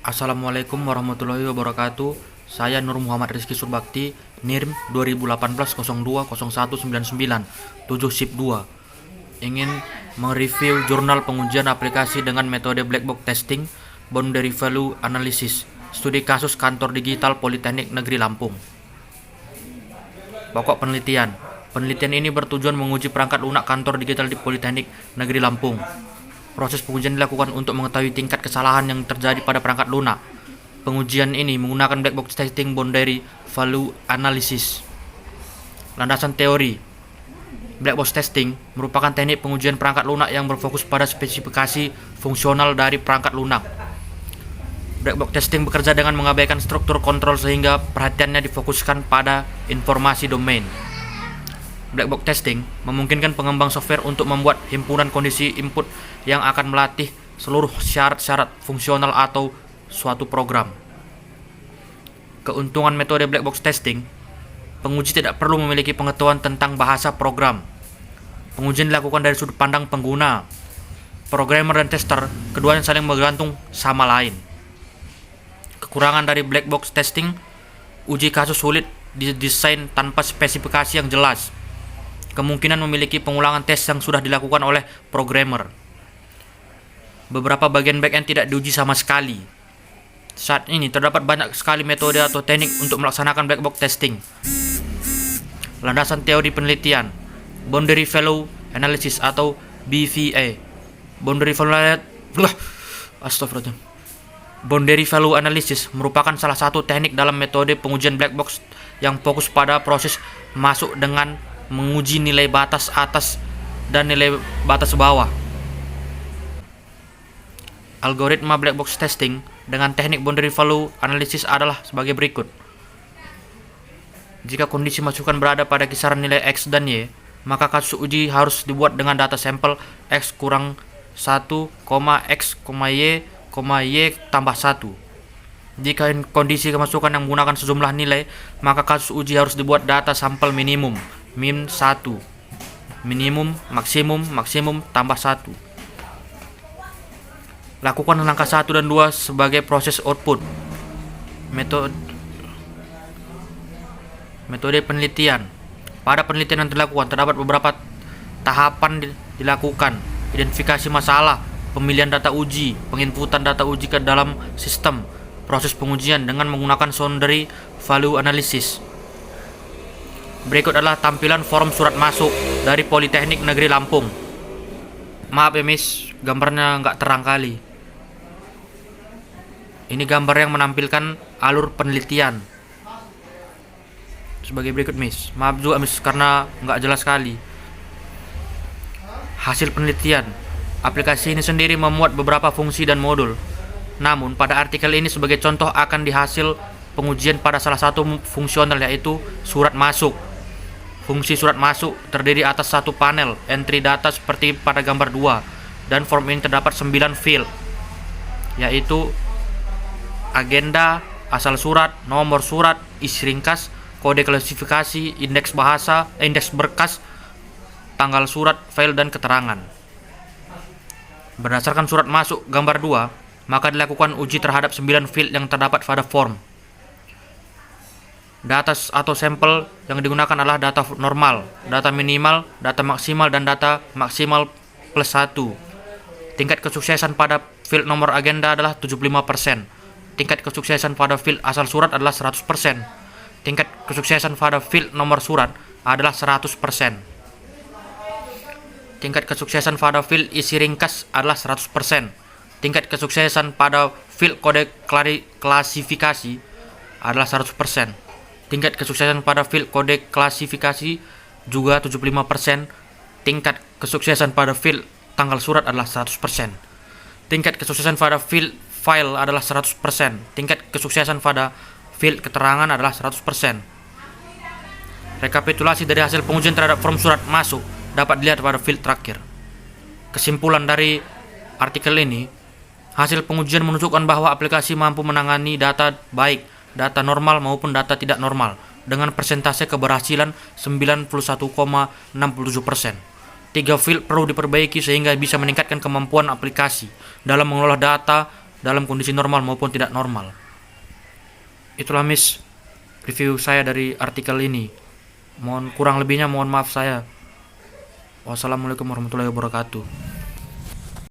Assalamualaikum warahmatullahi wabarakatuh. Saya Nur Muhammad Rizky Surbakti, NIRM 2018-02-0199, 7 SIP 2. Ingin mereview jurnal pengujian aplikasi dengan metode black box testing, boundary value analysis, studi kasus kantor digital Politeknik Negeri Lampung. Pokok penelitian. Penelitian ini bertujuan menguji perangkat lunak kantor digital di Politeknik Negeri Lampung. Proses pengujian dilakukan untuk mengetahui tingkat kesalahan yang terjadi pada perangkat lunak. Pengujian ini menggunakan black box testing boundary value analysis. Landasan teori. Black box testing merupakan teknik pengujian perangkat lunak yang berfokus pada spesifikasi fungsional dari perangkat lunak. Black box testing bekerja dengan mengabaikan struktur kontrol sehingga perhatiannya difokuskan pada informasi domain. Black box testing memungkinkan pengembang software untuk membuat himpunan kondisi input yang akan melatih seluruh syarat-syarat fungsional atau suatu program. Keuntungan metode black box testing, penguji tidak perlu memiliki pengetahuan tentang bahasa program. Pengujian dilakukan dari sudut pandang pengguna. Programmer dan tester keduanya saling bergantung sama lain. Kekurangan dari black box testing, uji kasus sulit didesain tanpa spesifikasi yang jelas. Kemungkinan memiliki pengulangan tes yang sudah dilakukan oleh programmer. Beberapa bagian backend tidak diuji sama sekali. Saat ini terdapat banyak sekali metode atau teknik untuk melaksanakan black box testing. Landasan teori penelitian, boundary value analysis atau BVA. Boundary value analysis merupakan salah satu teknik dalam metode pengujian black box yang fokus pada proses masuk dengan menguji nilai batas atas dan nilai batas bawah. Algoritma black box testing dengan teknik boundary value analysis adalah sebagai berikut. Jika kondisi masukan berada pada kisaran nilai X dan Y, maka kasus uji harus dibuat dengan data sampel X kurang 1, X, Y, Y tambah 1. Jika kondisi kemasukan yang menggunakan sejumlah nilai, maka kasus uji harus dibuat data sampel minimum min 1, minimum, maksimum tambah 1. Lakukan langkah 1 dan 2 sebagai proses output. Metode penelitian. Pada penelitian yang dilakukan, terdapat beberapa tahapan dilakukan. Identifikasi masalah, pemilihan data uji, penginputan data uji ke dalam sistem, proses pengujian dengan menggunakan boundary value analysis. Berikut adalah tampilan form surat masuk dari Politeknik Negeri Lampung. Maaf ya miss, gambarnya nggak terang kali. Ini gambar yang menampilkan alur penelitian. Sebagai berikut miss. Maaf juga miss karena nggak jelas sekali. Hasil penelitian. Aplikasi ini sendiri memuat beberapa fungsi dan modul. Namun pada artikel ini sebagai contoh akan dihasil pengujian pada salah satu fungsional, yaitu surat masuk. Fungsi surat masuk terdiri atas satu panel entry data seperti pada gambar 2, dan form ini terdapat 9 field, yaitu agenda, asal surat, nomor surat, isi ringkas, kode klasifikasi, indeks bahasa, indeks berkas, tanggal surat, file, dan keterangan. Berdasarkan surat masuk gambar 2, maka dilakukan uji terhadap 9 field yang terdapat pada form. Data atau sampel yang digunakan adalah data normal, data minimal, data maksimal, dan data maksimal plus 1. Tingkat kesuksesan pada field nomor agenda adalah 75%. Tingkat kesuksesan pada field asal surat adalah 100%. Tingkat kesuksesan pada field nomor surat adalah 100%. Tingkat kesuksesan pada field isi ringkas adalah 100%. Tingkat kesuksesan pada field kode klasifikasi adalah 100%. Tingkat kesuksesan pada field kode klasifikasi juga 75%. Tingkat kesuksesan pada field tanggal surat adalah 100%. Tingkat kesuksesan pada field file adalah 100%. Tingkat kesuksesan pada field keterangan adalah 100%. Rekapitulasi dari hasil pengujian terhadap form surat masuk dapat dilihat pada field terakhir. Kesimpulan dari artikel ini, hasil pengujian menunjukkan bahwa aplikasi mampu menangani data baik, data normal maupun data tidak normal, dengan persentase keberhasilan 91,67%. 3 field perlu diperbaiki sehingga bisa meningkatkan kemampuan aplikasi dalam mengelola data dalam kondisi normal maupun tidak normal. Itulah Miss, review saya dari artikel ini. Mohon kurang lebihnya mohon maaf saya. Wassalamualaikum warahmatullahi wabarakatuh.